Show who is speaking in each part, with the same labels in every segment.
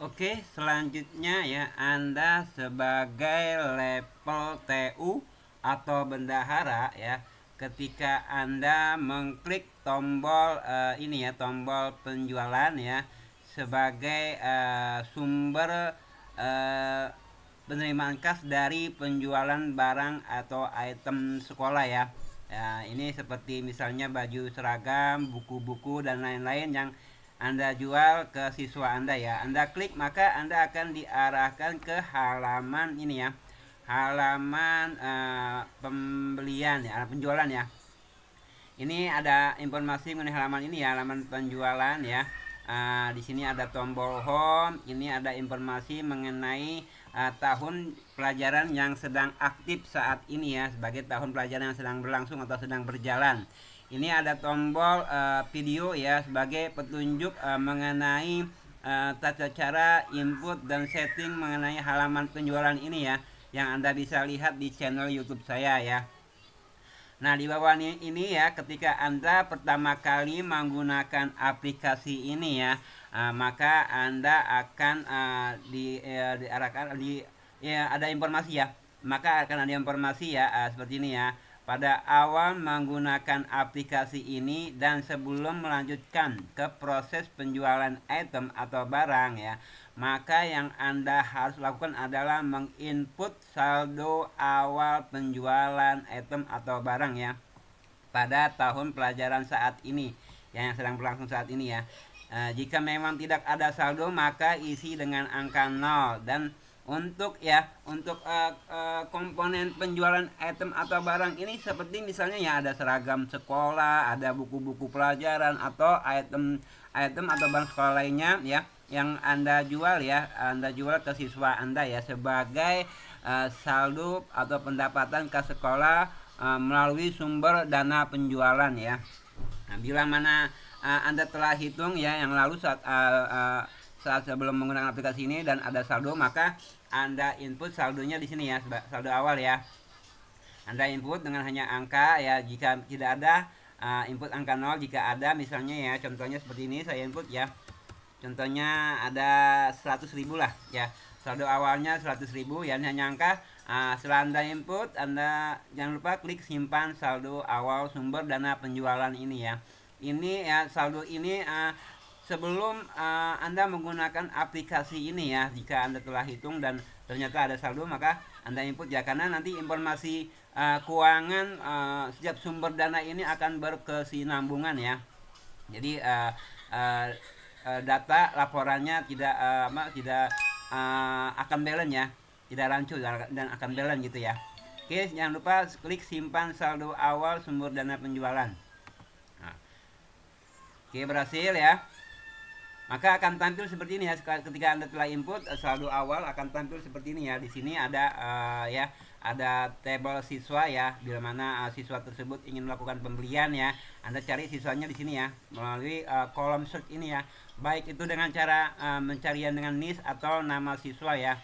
Speaker 1: Oke, selanjutnya ya, Anda sebagai level TU atau bendahara ya, ketika Anda mengklik tombol ini ya, tombol penjualan ya, sebagai sumber eh, penerimaan kas dari penjualan barang atau item sekolah ya. Ya, ini seperti misalnya baju seragam, buku-buku dan lain-lain yang Anda jual ke siswa Anda ya. Anda klik maka Anda akan diarahkan ke halaman ini ya. Halaman pembelian ya, penjualan ya. Ini ada informasi mengenai halaman ini ya, halaman penjualan ya. Di sini ada tombol home. Ini ada informasi mengenai tahun pelajaran yang sedang aktif saat ini ya, sebagai tahun pelajaran yang sedang berlangsung atau sedang berjalan. Ini ada tombol video ya, sebagai petunjuk mengenai tata cara input dan setting mengenai halaman penjualan ini ya, yang Anda bisa lihat di channel YouTube saya ya. Nah, di bawah ini ya, ketika Anda pertama kali menggunakan aplikasi ini ya, maka Anda akan diarahkan ya, ada informasi ya. Maka akan ada informasi ya, seperti ini ya. Pada awal menggunakan aplikasi ini dan sebelum melanjutkan ke proses penjualan item atau barang ya, maka yang Anda harus lakukan adalah menginput saldo awal penjualan item atau barang ya, pada tahun pelajaran saat ini yang sedang berlangsung saat ini ya. Jika memang tidak ada saldo maka isi dengan angka 0. Dan untuk komponen penjualan item atau barang ini seperti misalnya ya, ada seragam sekolah, ada buku-buku pelajaran atau item atau barang sekolah lainnya ya, yang Anda jual ya, Anda jual ke siswa Anda ya, sebagai saldo atau pendapatan ke sekolah melalui sumber dana penjualan ya. Nah, bila mana Anda telah hitung ya yang lalu saat sebelum menggunakan aplikasi ini dan ada saldo, maka Anda input saldonya di sini ya, saldo awal ya. Anda input dengan hanya angka ya, jika tidak ada input angka 0, jika ada misalnya ya, contohnya seperti ini saya input ya. Contohnya ada 100.000 lah ya. Saldo awalnya 100.000 ya, hanya angka. Setelah Anda input, Anda jangan lupa klik simpan saldo awal sumber dana penjualan ini ya. Ini ya, saldo ini sebelum Anda menggunakan aplikasi ini ya. Jika Anda telah hitung dan ternyata ada saldo, maka Anda input ya, karena nanti informasi keuangan setiap sumber dana ini akan berkesinambungan ya. Jadi data laporannya tidak akan balance ya, tidak rancu dan akan balance gitu ya. Oke, jangan lupa klik simpan saldo awal sumber dana penjualan. Nah, oke, berhasil ya. Maka akan tampil seperti ini ya, ketika Anda telah input saldo awal akan tampil seperti ini ya. Di sini ada ya, ada tabel siswa ya, bila mana siswa tersebut ingin melakukan pembelian ya, Anda cari siswanya di sini ya, melalui kolom search ini ya, baik itu dengan cara pencarian dengan NIS atau nama siswa ya.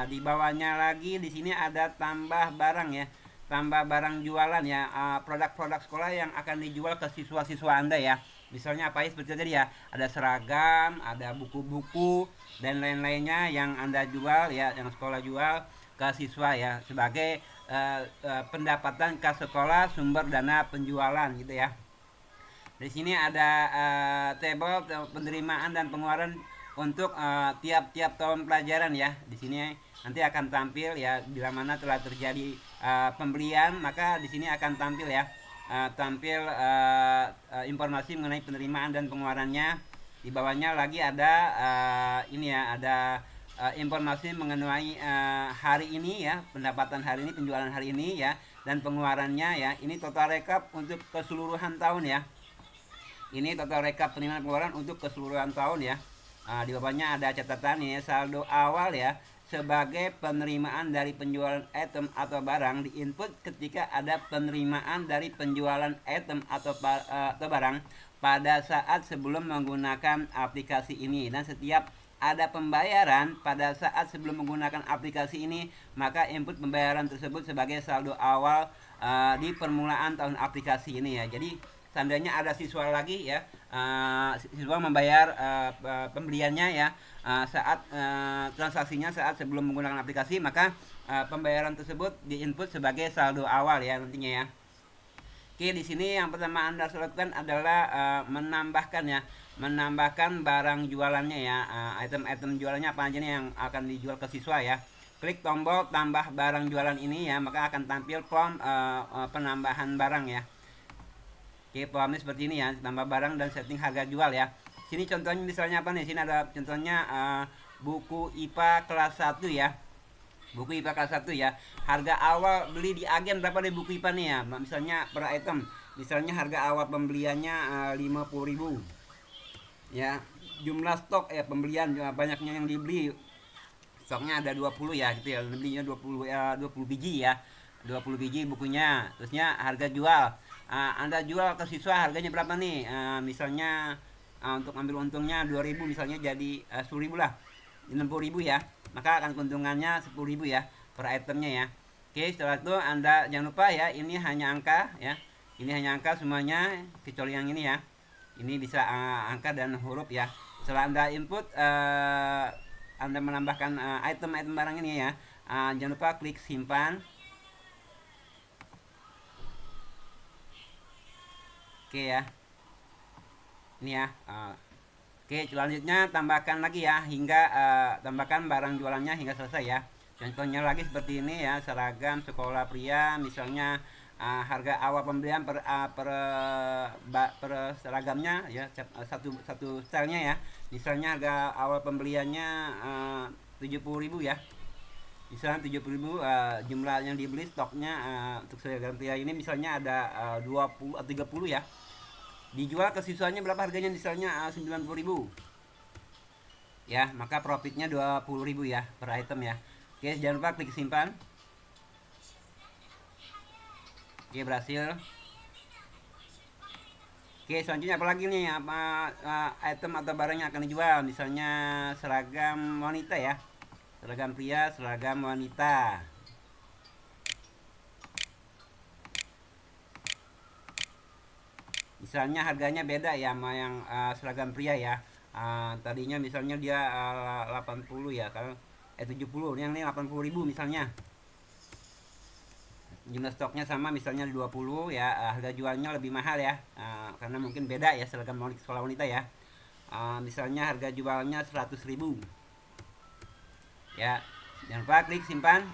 Speaker 1: Di bawahnya lagi di sini ada tambah barang ya, tambah barang jualan ya, produk-produk sekolah yang akan dijual ke siswa-siswa Anda ya. Misalnya apa ya, seperti tadi ya, ada seragam, ada buku-buku dan lain-lainnya yang Anda jual ya, yang sekolah jual ke siswa ya, sebagai pendapatan kas sekolah sumber dana penjualan gitu ya. Di sini ada table penerimaan dan pengeluaran untuk tiap-tiap tahun pelajaran ya. Di sini nanti akan tampil ya, bila mana telah terjadi pembelian, maka di sini akan tampil ya, tampil informasi mengenai penerimaan dan pengeluarannya. Di bawahnya lagi ada ini ya, ada informasi mengenai hari ini ya, pendapatan hari ini, penjualan hari ini ya, dan pengeluarannya ya. Ini total rekap untuk keseluruhan tahun ya. Ini total rekap penerimaan pengeluaran untuk keseluruhan tahun ya. Di bawahnya ada catatan ya, saldo awal ya, sebagai penerimaan dari penjualan item atau barang diinput ketika ada penerimaan dari penjualan item atau barang pada saat sebelum menggunakan aplikasi ini, dan setiap ada pembayaran pada saat sebelum menggunakan aplikasi ini, maka input pembayaran tersebut sebagai saldo awal di permulaan tahun aplikasi ini ya. Jadi seandainya ada siswa lagi ya, siswa membayar pembeliannya ya, saat transaksinya saat sebelum menggunakan aplikasi, maka pembayaran tersebut diinput sebagai saldo awal ya nantinya ya. Oke, di sini yang pertama Anda harus lakukan adalah menambahkan ya, menambahkan barang jualannya ya, item-item jualannya apa aja nih yang akan dijual ke siswa ya. Klik tombol tambah barang jualan ini ya, maka akan tampil form penambahan barang ya. Oke, formnya seperti ini ya, tambah barang dan setting harga jual ya. Sini contohnya misalnya apa nih? Sini ada contohnya buku IPA kelas 1 ya. Buku IPA kelas 1 ya. Harga awal beli di agen berapa nih buku IPA nih ya? Misalnya per item. Misalnya harga awal pembeliannya 50.000. Ya. Jumlah stok pembelian banyaknya yang dibeli. Stoknya ada 20 ya gitu ya. Belinya 20 ya, 20 biji ya. 20 biji bukunya. Terusnya harga jual. Anda jual ke siswa harganya berapa nih? Misalnya untuk ambil untungnya 2.000 misalnya jadi 10.000 lah. 60.000 ya, maka akan keuntungannya 10.000 ya per itemnya ya. Oke, setelah itu Anda jangan lupa ya, ini hanya angka ya, ini hanya angka semuanya kecuali yang ini ya, ini bisa angka dan huruf ya. Setelah Anda input Anda menambahkan item-item barang ini ya, jangan lupa klik simpan. Oke ya, ini ya. Oke, selanjutnya tambahkan lagi ya hingga tambahkan barang jualannya hingga selesai ya. Contohnya lagi seperti ini ya, seragam sekolah pria misalnya harga awal pembelian per seragamnya ya, satu satu stylenya ya. Misalnya harga awal pembeliannya 70.000 ya. Misalnya 70.000 jumlah yang dibeli stoknya untuk seragam pria ini misalnya ada 20 atau 30 ya. Dijual ke siswanya berapa harganya misalnya 90.000 ya, maka profitnya 20.000 ya per item ya. Oke, jangan lupa klik simpan. Oke, berhasil. Oke, selanjutnya apalagi nih apa item atau barang yang akan dijual, misalnya seragam wanita ya, seragam pria, seragam wanita. Misalnya harganya beda ya sama yang seragam pria ya. Tadinya misalnya dia 80 ya, kalau 70, yang ini 80.000 misalnya. Jumlah stoknya sama misalnya 20 ya, harga jualnya lebih mahal ya. Karena mungkin beda ya seragam sekolah wanita ya. Misalnya harga jualnya 100.000. Ya, jangan lupa klik simpan.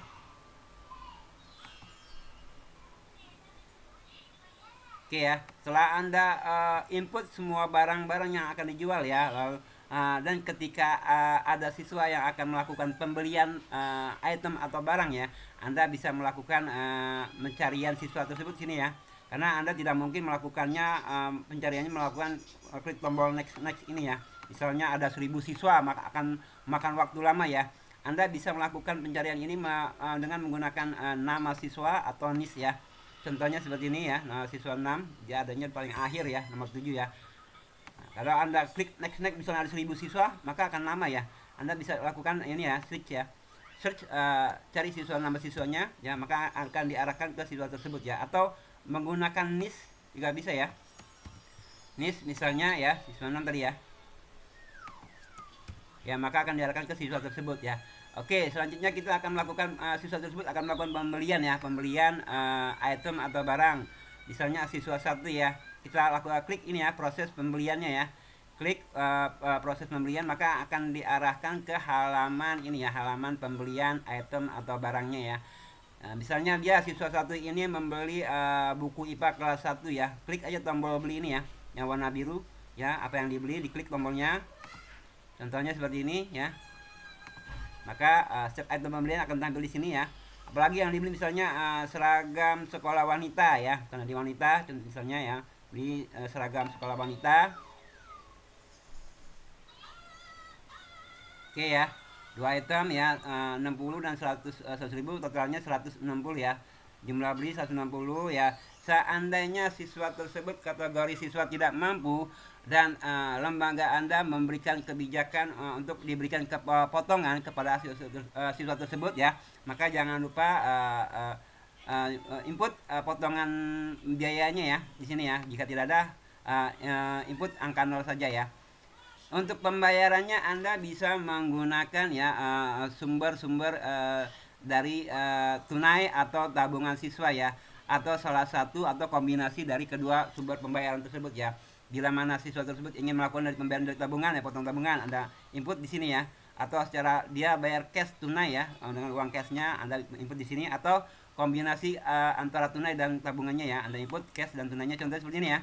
Speaker 1: Oke ya, setelah Anda input semua barang-barang yang akan dijual ya, lalu dan ketika ada siswa yang akan melakukan pembelian item atau barang ya, Anda bisa melakukan pencarian siswa tersebut sini ya. Karena Anda tidak mungkin melakukannya pencariannya melakukan klik tombol next next ini ya. Misalnya ada 1.000 siswa maka akan makan waktu lama ya. Anda bisa melakukan pencarian ini dengan menggunakan nama siswa atau NIS ya. Contohnya seperti ini ya, nah, siswa 6 dia adanya paling akhir ya, nomor 7 ya. Nah, kalau Anda klik next next misalnya ada 1.000 siswa, maka akan lama ya. Anda bisa lakukan ini ya, search ya. Search cari siswa nama siswanya ya, maka akan diarahkan ke siswa tersebut ya, atau menggunakan NIS juga bisa ya. NIS misalnya ya, siswa 6 tadi ya. Ya, maka akan diarahkan ke siswa tersebut ya. Oke, selanjutnya kita akan melakukan siswa tersebut akan melakukan pembelian ya, pembelian item atau barang. Misalnya siswa 1 ya. Kita lakukan klik ini ya, proses pembeliannya ya. Klik proses pembelian maka akan diarahkan ke halaman ini ya, halaman pembelian item atau barangnya ya. Misalnya dia siswa 1 ini membeli buku IPA kelas 1 ya. Klik aja tombol beli ini ya, yang warna biru ya, apa yang dibeli diklik tombolnya. Contohnya seperti ini ya. Maka setiap item pembelian akan tampil di sini ya. Apalagi yang dibeli misalnya seragam sekolah wanita ya, karena di wanita misalnya ya, beli seragam sekolah wanita. Oke ya, dua item ya, 60 dan 100.000, totalnya 160 ya. Jumlah beli 160 ya. Seandainya siswa tersebut kategori siswa tidak mampu dan lembaga Anda memberikan kebijakan untuk diberikan potongan kepada siswa tersebut ya, maka jangan lupa input potongan biayanya ya di sini ya. Jika tidak ada input angka 0 saja ya. Untuk pembayarannya Anda bisa menggunakan ya sumber-sumber dari tunai atau tabungan siswa ya, atau salah satu atau kombinasi dari kedua sumber pembayaran tersebut ya. Bila mana siswa tersebut ingin melakukan dari pembayaran dari tabungan ya, potong tabungan, Anda input di sini ya. Atau secara dia bayar cash tunai ya, dengan uang cashnya Anda input di sini, atau kombinasi antara tunai dan tabungannya ya, Anda input cash dan tunainya, contohnya seperti ini ya.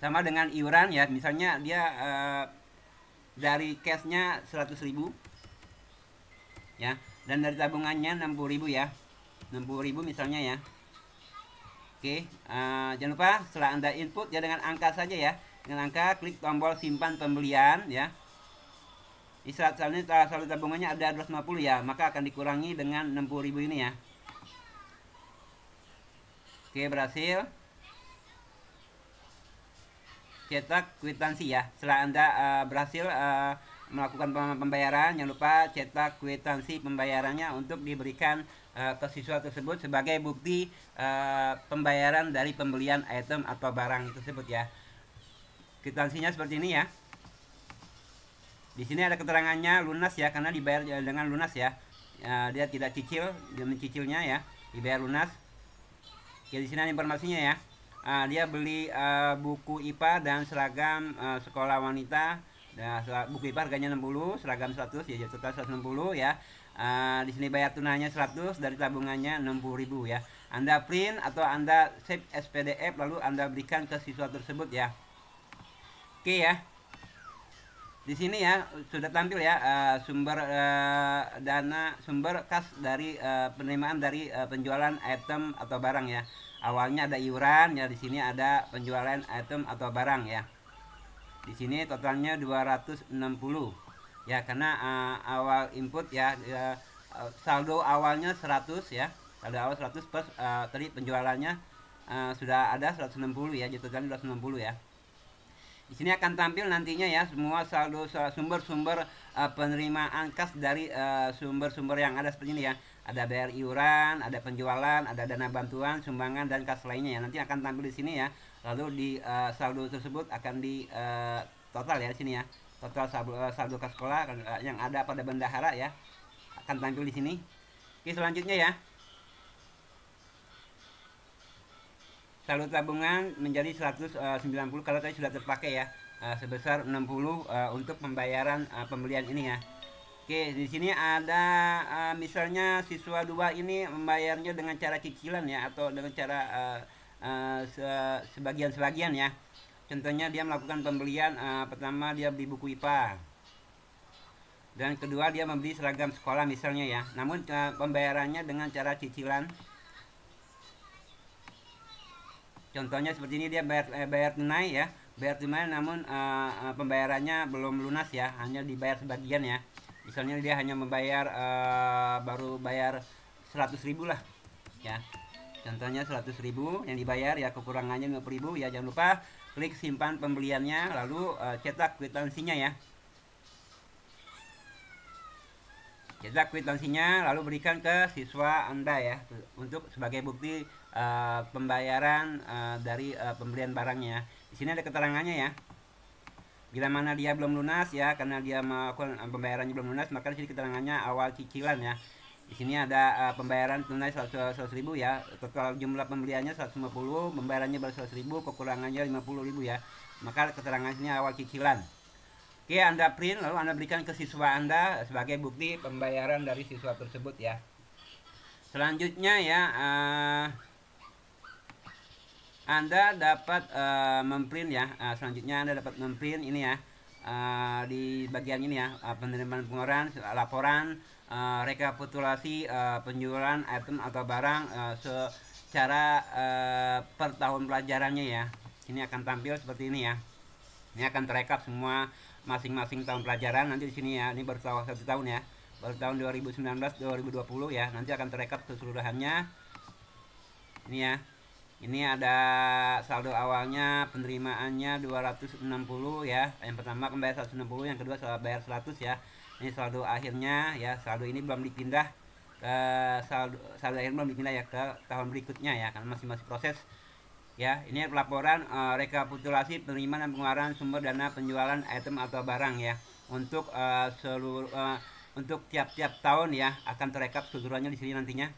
Speaker 1: Sama dengan iuran ya, misalnya dia dari cashnya 100.000 ya, dan dari tabungannya 60.000 ya, 60.000 misalnya ya. Oke, jangan lupa setelah Anda input ya dengan angka saja ya, dengan angka klik tombol simpan pembelian ya. Di saat ini saldo tabungannya ada 250 ya, maka akan dikurangi dengan 60.000 ini ya. Oke, berhasil. Cetak kwitansi ya. Setelah Anda berhasil melakukan pembayaran, jangan lupa cetak kwitansi pembayarannya untuk diberikan ke siswa tersebut sebagai bukti pembayaran dari pembelian item atau barang tersebut ya. Kwitansinya seperti ini ya. Di sini ada keterangannya lunas ya, karena dibayar dengan lunas ya. Dia tidak cicil, dia mencicilnya ya, dibayar lunas. Oke, di sini ada informasinya ya. Dia beli buku IPA dan seragam sekolah wanita. Nah, buku IPA harganya 60, seragam 100 ya, total 160 ya. Di sini bayar tunainya 100, dari tabungannya 60.000 ya. Anda print atau Anda save as PDF lalu Anda berikan ke siswa tersebut ya. Oke ya. Di sini ya sudah tampil ya sumber dana, sumber kas dari penerimaan dari penjualan item atau barang ya. Awalnya ada iuran ya, di sini ada penjualan item atau barang ya. Di sini totalnya 260 ya, karena awal input ya, saldo awalnya 100 ya. Saldo awal 100 plus tadi penjualannya sudah ada 160 ya, jadi totalnya 260 ya. Di sini akan tampil nantinya ya semua saldo sumber-sumber penerimaan kas dari sumber-sumber yang ada seperti ini ya. Ada bayar iuran, ada penjualan, ada dana bantuan, sumbangan dan kas lainnya ya. Nanti akan tampil di sini ya. Lalu di saldo tersebut akan di total ya di sini ya. Total saldo kas sekolah yang ada pada bendahara ya akan tampil di sini. Oke, selanjutnya ya. Saldo tabungan menjadi 190 kalau tadi sudah terpakai ya, sebesar 60 untuk pembayaran pembelian ini ya. Oke, di sini ada misalnya siswa 2 ini membayarnya dengan cara cicilan ya, atau dengan cara sebagian-sebagian ya. Contohnya dia melakukan pembelian pertama dia beli buku IPA. Dan kedua dia membeli seragam sekolah misalnya ya. Namun pembayarannya dengan cara cicilan. Contohnya seperti ini, dia bayar tunai ya, bayar tunai namun pembayarannya belum lunas ya, hanya dibayar sebagian ya. Misalnya dia hanya membayar baru bayar 100.000 lah ya. Contohnya 100.000 yang dibayar ya, kekurangannya 50.000 ya. Jangan lupa klik simpan pembeliannya lalu cetak kwitansinya ya. Cetak kwitansinya lalu berikan ke siswa Anda ya untuk sebagai bukti pembayaran dari pembelian barangnya. Di sini ada keterangannya ya. Bila mana dia belum lunas ya, karena dia melakukan pembayarannya belum lunas, maka di sini keterangannya awal cicilan ya. Di sini ada pembayaran tunai 100.000 ya, total jumlah pembeliannya 150, pembayarannya baru 100.000, kekurangannya 50.000 ya. Maka keterangannya awal cicilan. Oke, Anda print lalu Anda berikan ke siswa Anda sebagai bukti pembayaran dari siswa tersebut ya. Selanjutnya ya, Anda dapat memprint ya. Selanjutnya Anda dapat memprint ini ya, di bagian ini ya, penerimaan pengeluaran, laporan rekapitulasi penjualan item atau barang secara per tahun pelajarannya ya. Ini akan tampil seperti ini ya. Ini akan terekap semua masing-masing tahun pelajaran nanti di sini ya. Ini baru 1 tahun ya, baru tahun 2019-2020 ya. Nanti akan terekap keseluruhannya. Ini ya. Ini ada saldo awalnya, penerimaannya 260 ya. Yang pertama pembayar 160, yang kedua bayar 100 ya. Ini saldo akhirnya ya. Saldo ini belum dipindah ke saldo akhir belum dipindah ya ke tahun berikutnya ya, karena masih proses. Ya, ini laporan rekapitulasi penerimaan dan pengeluaran sumber dana penjualan item atau barang ya. Untuk untuk tiap-tiap tahun ya akan terekap keseluruhannya di sini nantinya.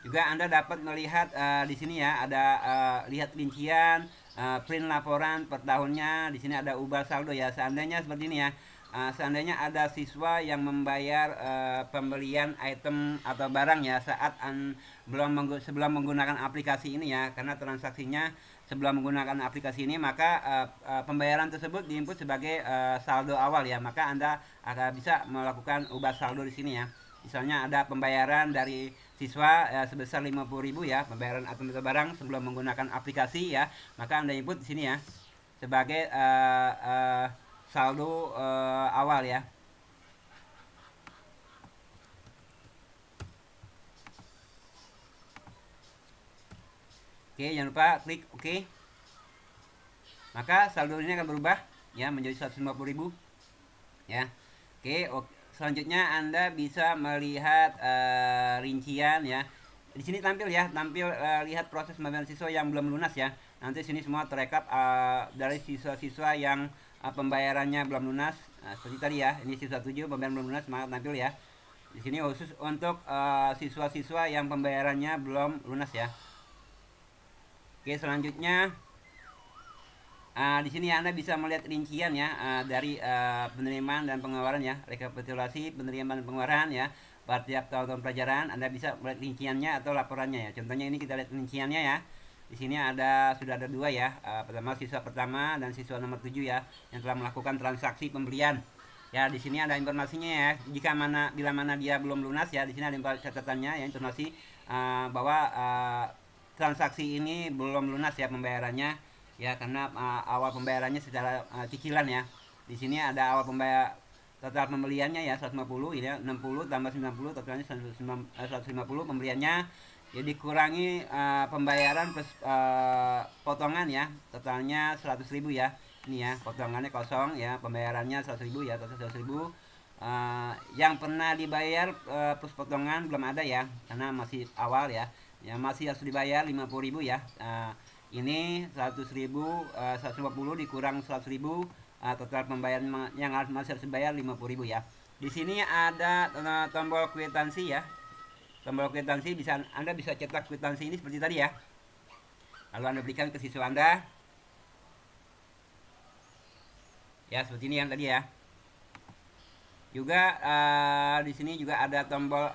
Speaker 1: Juga Anda dapat melihat di sini ya ada lihat rincian print laporan per tahunnya. Di sini ada ubah saldo ya. Seandainya seperti ini ya. Seandainya ada siswa yang membayar pembelian item atau barang ya saat sebelum menggunakan aplikasi ini ya, karena transaksinya sebelum menggunakan aplikasi ini, maka pembayaran tersebut diinput sebagai saldo awal ya, maka Anda akan bisa melakukan ubah saldo di sini ya. Misalnya ada pembayaran dari siswa sebesar 50.000 ya, pembayaran atau barang sebelum menggunakan aplikasi ya, maka Anda input di sini ya sebagai saldo awal ya. Oke, jangan lupa klik oke. Maka saldo ini akan berubah ya menjadi 150.000 ya. Oke, selanjutnya Anda bisa melihat rincian ya. Di sini tampil ya, lihat proses pembayaran siswa yang belum lunas ya. Nanti sini semua terekap dari siswa-siswa yang pembayarannya belum lunas. Seperti tadi ya, ini siswa 7 pembayaran belum lunas, maka tampil ya. Di sini khusus untuk siswa-siswa yang pembayarannya belum lunas ya. Oke, selanjutnya di sini Anda bisa melihat rincian ya dari penerimaan dan pengeluaran ya, rekapitulasi penerimaan dan pengeluaran ya pada tiap tahun pelajaran. Anda bisa melihat rinciannya atau laporannya ya. Contohnya ini kita lihat rinciannya ya. Di sini sudah ada dua ya, pertama siswa pertama dan siswa nomor 7 ya yang telah melakukan transaksi pembelian. Ya, di sini ada informasinya ya. Bila mana dia belum lunas ya, di sini ada catatannya ya, informasi bahwa transaksi ini belum lunas ya pembayarannya ya, karena awal pembayarannya secara cicilan ya. Di sini ada awal pembayar total pembeliannya ya 150 ini ya, 60 tambah 90 totalnya 150 pembeliannya ya, dikurangi pembayaran plus potongan ya, totalnya 100.000 ya. Ini ya potongannya kosong ya, pembayarannya 100.000 ya, total 100.000. Yang pernah dibayar plus potongan belum ada ya, karena masih awal ya. Yang masih harus dibayar 50.000 ya. Ini 100.000, 150 dikurang 100.000, total pembayaran yang masih harus dibayar 50.000 ya. Di sini ada tombol kwitansi ya. Tombol kwitansi Anda bisa cetak kwitansi ini seperti tadi ya. Lalu Anda berikan ke siswa Anda. Ya, seperti ini yang tadi ya. Juga di sini juga ada tombol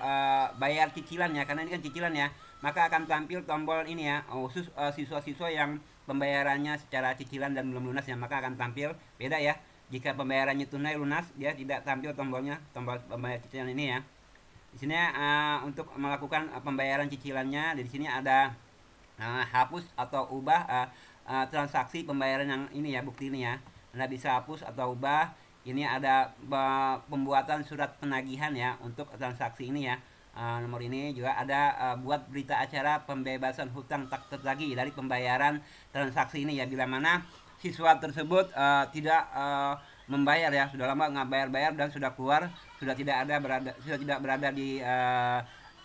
Speaker 1: bayar cicilan ya, karena ini kan cicilan ya. Maka akan tampil tombol ini ya, khusus siswa-siswa yang pembayarannya secara cicilan dan belum lunas ya, maka akan tampil beda ya. Jika pembayarannya tunai lunas, dia tidak tampil tombolnya, tombol pembayar cicilan ini ya. Di sini untuk melakukan pembayaran cicilannya, di sini ada hapus atau ubah transaksi pembayaran yang ini ya, bukti ini ya. Anda bisa hapus atau ubah. Ini ada pembuatan surat penagihan ya untuk transaksi ini ya. Nomor ini juga ada buat berita acara pembebasan hutang tak tertagih dari pembayaran transaksi ini ya, bila mana siswa tersebut tidak membayar ya, sudah lama nggak bayar-bayar dan sudah keluar, sudah tidak berada di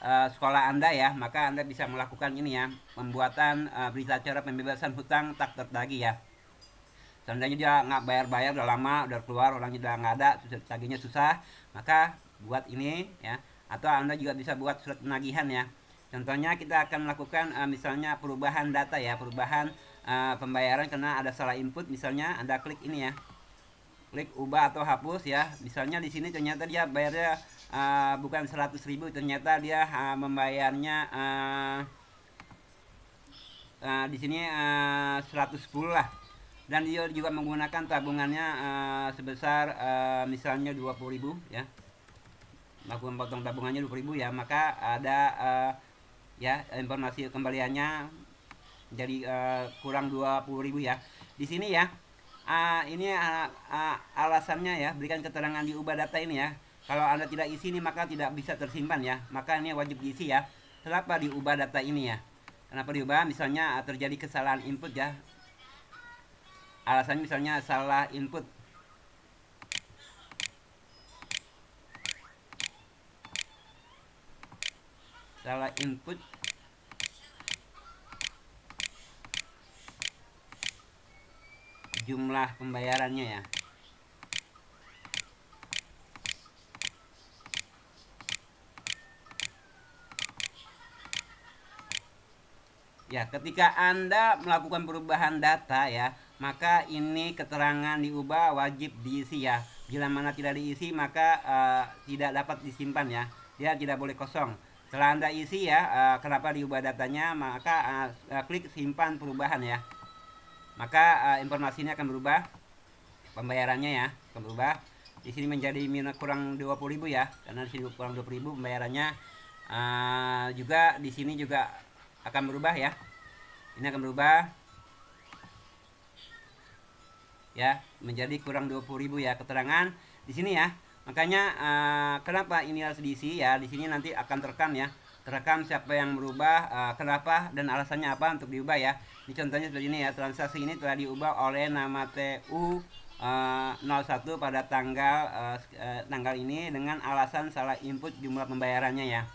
Speaker 1: sekolah Anda ya, maka Anda bisa melakukan ini ya, pembuatan berita acara pembebasan hutang tak tertagih ya. Seandainya dia nggak bayar-bayar, udah lama, udah keluar, orangnya udah nggak ada, tagihnya susah, maka buat ini ya. Atau Anda juga bisa buat surat penagihan ya. Contohnya kita akan melakukan misalnya perubahan data ya, perubahan pembayaran karena ada salah input. Misalnya Anda klik ini ya, klik ubah atau hapus ya. Misalnya di sini ternyata dia bayarnya bukan 100.000, ternyata dia membayarnya di sini 110 lah, dan dia juga menggunakan tabungannya sebesar misalnya 20.000 ya, melakukan potong tabungannya 20.000 ya, maka ada ya informasi kembaliannya jadi kurang 20.000 ya. Di sini ya ini alasannya ya, berikan keterangan di ubah data ini ya. Kalau Anda tidak isi ini maka tidak bisa tersimpan ya, maka ini wajib diisi ya. Kenapa diubah data ini ya? Kenapa diubah? Misalnya terjadi kesalahan input ya. Alasannya misalnya salah input. Salah input jumlah pembayarannya ya. Ya, ketika Anda melakukan perubahan data ya, maka ini keterangan diubah wajib diisi ya. Bila mana tidak diisi maka tidak dapat disimpan ya. Dia tidak boleh kosong. Setelah Anda isi ya, kenapa diubah datanya, maka klik simpan perubahan ya. Maka informasi ini akan berubah, pembayarannya ya akan berubah. Di sini menjadi minus kurang 20.000 ya, karena di sini kurang 20.000 pembayarannya. Juga di sini juga akan berubah ya. Ini akan berubah ya menjadi kurang 20.000 ya keterangan di sini ya. Makanya kenapa ini harus diisi ya, di sini nanti akan terekam ya, terekam siapa yang merubah, kenapa dan alasannya apa untuk diubah ya. Ini contohnya seperti ini ya, transaksi ini telah diubah oleh nama TU 01 pada tanggal ini dengan alasan salah input jumlah pembayarannya ya.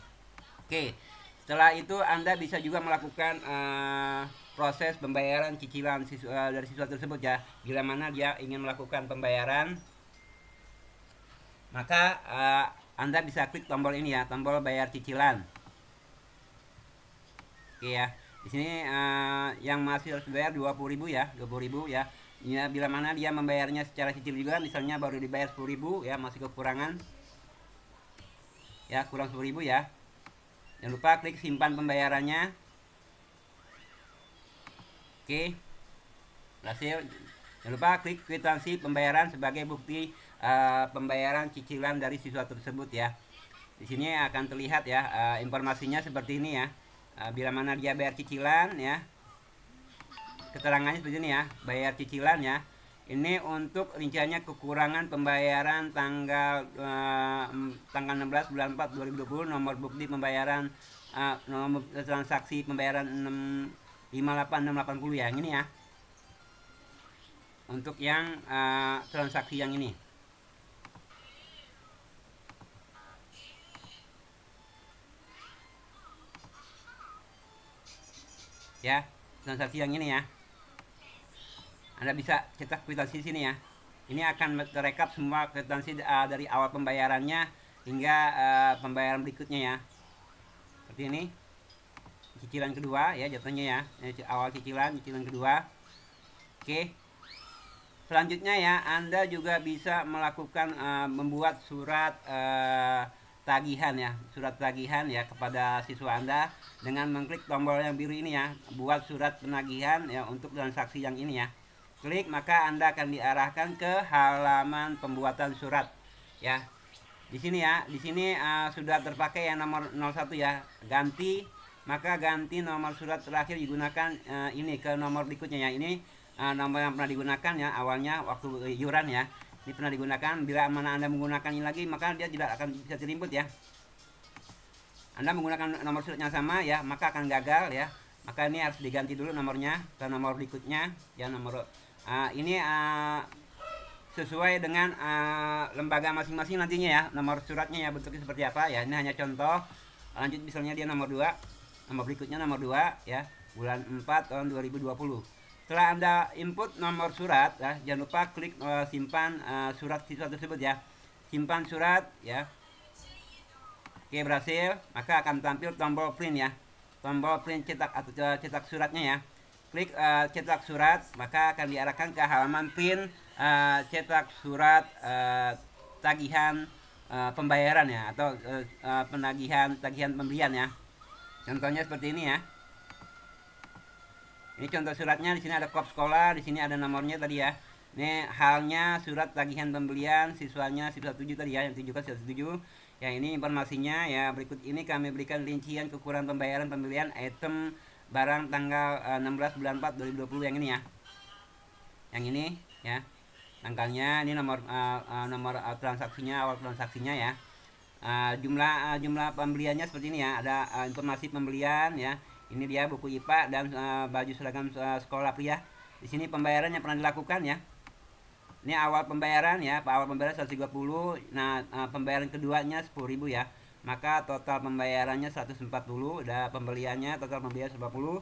Speaker 1: Oke, setelah itu Anda bisa juga melakukan proses pembayaran cicilan dari siswa tersebut ya. Bila mana dia ingin melakukan pembayaran, maka Anda bisa klik tombol ini ya, tombol bayar cicilan. Oke ya, di sini yang masih harus bayar 20.000 ya, 20.000 ya. Ya, bila mana dia membayarnya secara cicil juga, misalnya baru dibayar 10.000 ya, masih kekurangan ya, kurang 10.000 ya. Jangan lupa klik simpan pembayarannya. Oke, berhasil. Jangan lupa klik kwitansi pembayaran sebagai bukti pembayaran cicilan dari siswa tersebut ya. Di sini akan terlihat ya informasinya seperti ini ya. Bila mana dia bayar cicilan ya, keterangannya seperti ini ya, bayar cicilan ya. Ini untuk rinciannya kekurangan pembayaran tanggal 16 bulan 4 2020, nomor bukti pembayaran nomor transaksi pembayaran 658680 ya, yang ini ya. Untuk yang transaksi yang ini. Ya, transaksi yang ini ya. Anda bisa cetak kwitansi sini ya. Ini akan terekap semua kwitansi dari awal pembayarannya hingga pembayaran berikutnya ya. Seperti ini. Cicilan kedua ya jatuhnya ya. Awal cicilan kedua. Oke. Selanjutnya ya, Anda juga bisa melakukan membuat surat tagihan ya, surat tagihan ya kepada siswa Anda dengan mengklik tombol yang biru ini ya, buat surat penagihan ya untuk transaksi yang ini ya. Klik maka Anda akan diarahkan ke halaman pembuatan surat ya. Di sini ya, di sini sudah terpakai yang nomor 01 ya. Ganti, maka ganti nomor surat terakhir digunakan ini ke nomor berikutnya ya. Ini nomor yang pernah digunakan ya awalnya waktu iuran ya. Ini pernah digunakan. Bila mana Anda menggunakan ini lagi maka dia tidak akan bisa diinput ya. Anda menggunakan nomor surat yang sama ya, maka akan gagal ya. Maka ini harus diganti dulu nomornya ke nomor berikutnya ya, nomor ini sesuai dengan lembaga masing-masing nantinya ya, nomor suratnya ya bentuknya seperti apa ya. Ini hanya contoh. Lanjut misalnya dia nomor 2, nomor berikutnya nomor 2 ya, bulan 4 tahun 2020. Setelah Anda input nomor surat ya, jangan lupa klik simpan surat siswa tersebut ya. Simpan surat ya. Oke, berhasil, maka akan tampil tombol print ya. Tombol print cetak atau cetak suratnya ya. Klik cetak surat, maka akan diarahkan ke halaman print cetak surat tagihan pembayaran ya, atau tagihan pembelian ya. Contohnya seperti ini ya. Ini contoh suratnya, di sini ada kop sekolah, di sini ada nomornya tadi ya. Ini halnya surat tagihan pembelian siswanya siswa 7 tadi ya, yang tujukan siswa 7. Ya, ini informasinya ya. Berikut ini kami berikan rincian kekurangan pembayaran pembelian item barang tanggal 16 bulan 4 2020 yang ini ya. Yang ini ya. Tanggalnya ini nomor transaksinya, awal transaksinya ya. Jumlah pembeliannya seperti ini ya. Ada informasi pembelian ya. Ini dia buku IPA dan baju seragam sekolah pria. Di sini pembayaran yang pernah dilakukan ya. Ini awal pembayaran ya, awal pembayaran 130. Nah, pembayaran keduanya 10.000 ya. Maka total pembayarannya 140, dan pembeliannya total pembelian 140.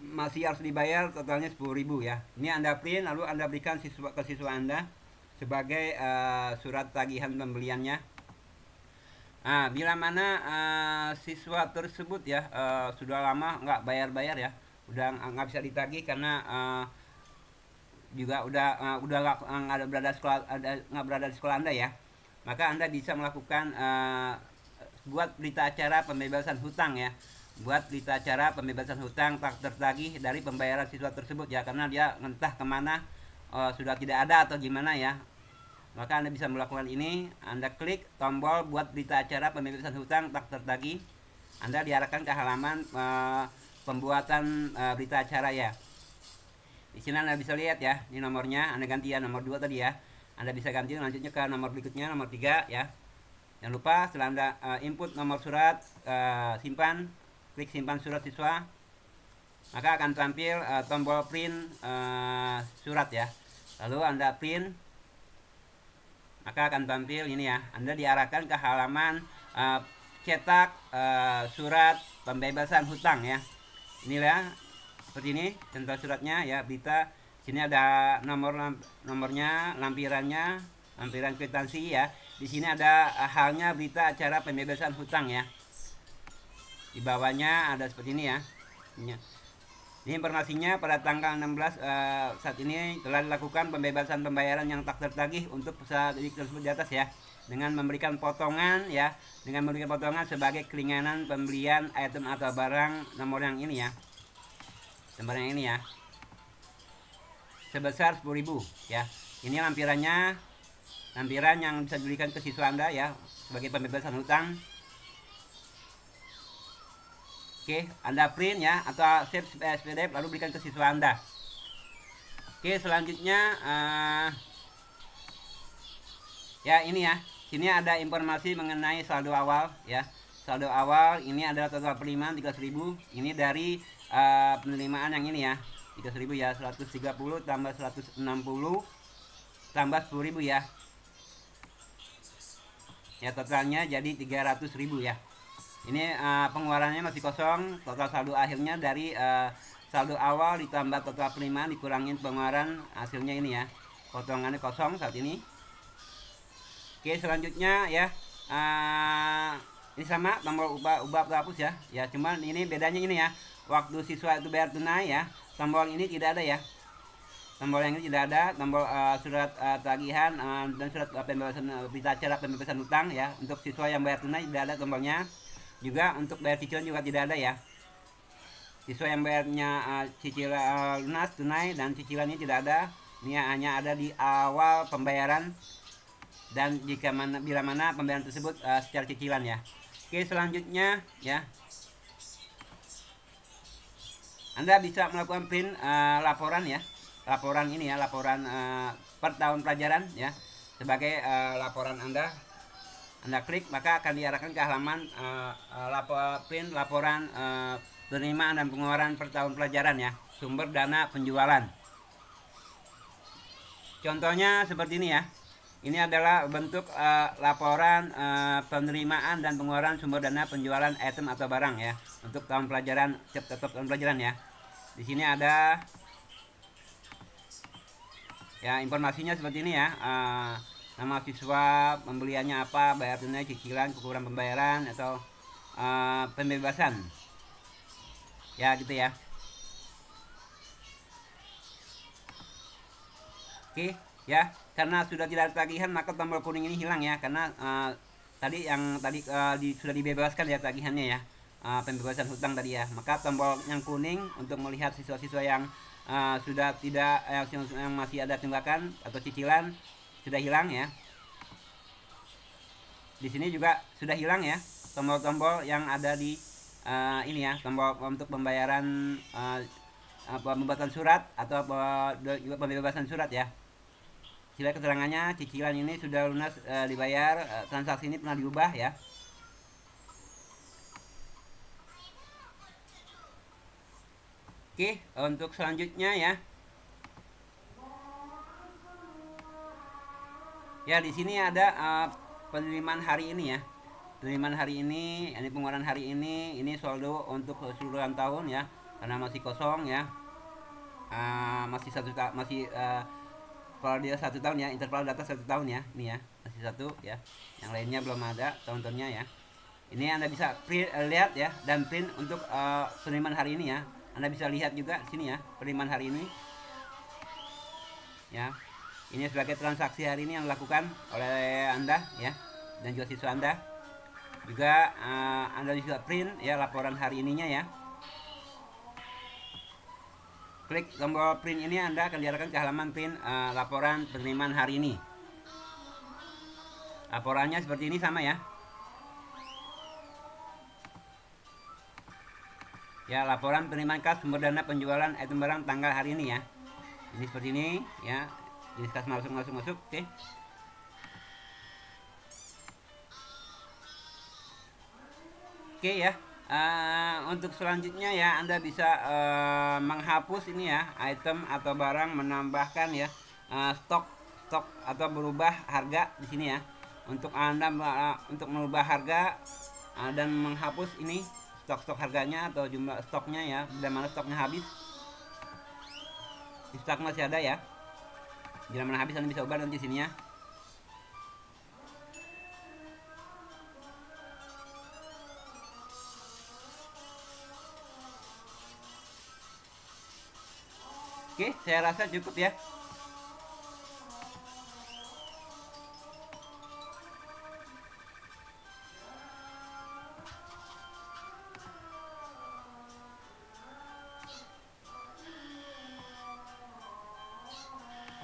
Speaker 1: masih harus dibayar totalnya 10.000 ya. Ini Anda print lalu Anda berikan ke siswa Anda sebagai surat tagihan pembeliannya. Nah, bila mana siswa tersebut ya sudah lama nggak bayar-bayar ya, udah nggak bisa ditagih karena juga udah nggak ada berada sekolah, nggak berada di sekolah Anda ya, maka Anda bisa melakukan buat berita acara pembebasan hutang ya, buat berita acara pembebasan hutang tak tertagih dari pembayaran siswa tersebut ya, karena dia entah kemana sudah tidak ada atau gimana ya. Maka Anda bisa melakukan ini, Anda klik tombol buat berita acara pembebasan hutang tak tertagih. Anda diarahkan ke halaman pembuatan berita acara ya. Di sini Anda bisa lihat ya, ini nomornya, Anda ganti ya, nomor 2 tadi ya. Anda bisa ganti lanjutnya ke nomor berikutnya, nomor 3 ya. Jangan lupa setelah Anda input nomor surat, simpan, klik simpan surat siswa, maka akan tampil tombol print surat ya. Lalu Anda print, maka akan tampil ini ya, Anda diarahkan ke halaman cetak surat pembebasan hutang ya. Inilah seperti ini contoh suratnya ya, berita. Sini ada nomornya, lampirannya, lampiran kwitansi ya. Di sini ada halnya berita acara pembebasan hutang ya. Di bawahnya ada seperti ini ya. Ini informasinya pada tanggal 16 saat ini telah dilakukan pembebasan pembayaran yang tak tertagih untuk peserta didik tersebut di atas ya, dengan memberikan potongan ya, dengan memberikan potongan sebagai keringanan pembelian item atau barang nomor yang ini ya, nomor yang ini ya, sebesar 10.000 ya. Ini lampirannya, lampiran yang bisa diberikan ke siswa Anda ya sebagai pembebasan hutang. Oke, Anda print ya atau save PDF lalu berikan ke siswa Anda. Oke, selanjutnya ya ini ya. Sini ada informasi mengenai saldo awal ya. Saldo awal ini adalah total penerimaan 13.000. Ini dari penerimaan yang ini ya. 13.000 ya, 130 tambah 160 tambah 10.000 ya. Ya totalnya jadi 300.000 ya. Ini pengeluarannya masih kosong, total saldo akhirnya dari saldo awal ditambah total penerimaan dikurangin pengeluaran, hasilnya ini ya, potongannya kosong saat ini. Oke, selanjutnya ya, ini sama tombol ubah terhapus ya, ya cuman ini bedanya ini ya, waktu siswa itu bayar tunai ya, tombol ini tidak ada ya, tombol yang ini tidak ada, tombol surat tagihan dan surat pembebasan berita acara pembebasan hutang ya, untuk siswa yang bayar tunai tidak ada tombolnya. Juga untuk bayar cicilan juga tidak ada ya. Siswa yang bayarnya cicilan lunas tunai dan cicilannya tidak ada. Ini hanya ada di awal pembayaran dan jika bila mana pembayaran tersebut secara cicilan ya. Oke, selanjutnya ya, Anda bisa melakukan print laporan ya, laporan ini ya, laporan per tahun pelajaran ya, sebagai laporan Anda klik maka akan diarahkan ke halaman print laporan penerimaan dan pengeluaran per tahun pelajaran ya, sumber dana penjualan. Contohnya seperti ini ya. Ini adalah bentuk laporan penerimaan dan pengeluaran sumber dana penjualan item atau barang ya, untuk tahun pelajaran, tetap tahun pelajaran ya. Di sini ada ya informasinya seperti ini ya. Nama siswa, pembeliannya apa, bayar tunai, cicilan, kekurangan pembayaran atau pembebasan ya gitu ya. Oke ya, karena sudah tidak ada tagihan maka tombol kuning ini hilang ya, karena tadi sudah dibebaskan ya tagihannya ya, pembebasan hutang tadi ya, maka tombol yang kuning untuk melihat siswa-siswa yang sudah tidak yang masih ada tunggakan atau cicilan sudah hilang ya. Di sini juga sudah hilang ya tombol-tombol yang ada di ini ya, tombol untuk pembayaran pembuatan surat atau juga pembebasan surat ya. Sila keterangannya, cicilan ini sudah lunas dibayar, transaksi ini pernah diubah ya. Oke, untuk selanjutnya ya. Ya, di sini ada penerimaan hari ini ya. Penerimaan hari ini pengeluaran hari ini saldo untuk keseluruhan tahun ya. karena masih kosong ya. Masih masih kalau dia 1 tahun ya, interval data 1 tahun ya, ini ya masih satu ya, yang lainnya belum ada tahun-tahunnya ya. Ini Anda bisa print, lihat ya, dan print untuk penerimaan hari ini ya. Anda bisa lihat juga sini ya, penerimaan hari ini ya. Ini sebagai transaksi hari ini yang dilakukan oleh Anda ya, dan juga siswa Anda. Juga Anda bisa print ya laporan hari ininya ya. Klik tombol print ini, Anda akan diarahkan ke halaman print laporan penerimaan hari ini. Laporannya seperti ini sama ya. Ya, laporan penerimaan kas sumber dana penjualan item barang tanggal hari ini ya. Ini seperti ini ya. Jenis kas masuk. Oke. Oke ya. Untuk selanjutnya ya, Anda bisa menghapus ini ya, item atau barang, menambahkan ya stok atau berubah harga di sini ya. Untuk Anda untuk merubah harga dan menghapus ini stok harganya atau jumlah stoknya ya, bila mana stoknya habis. Di stok masih ada ya. Bila mana habis, Anda bisa ubah nanti sini ya. Oke, saya rasa cukup ya.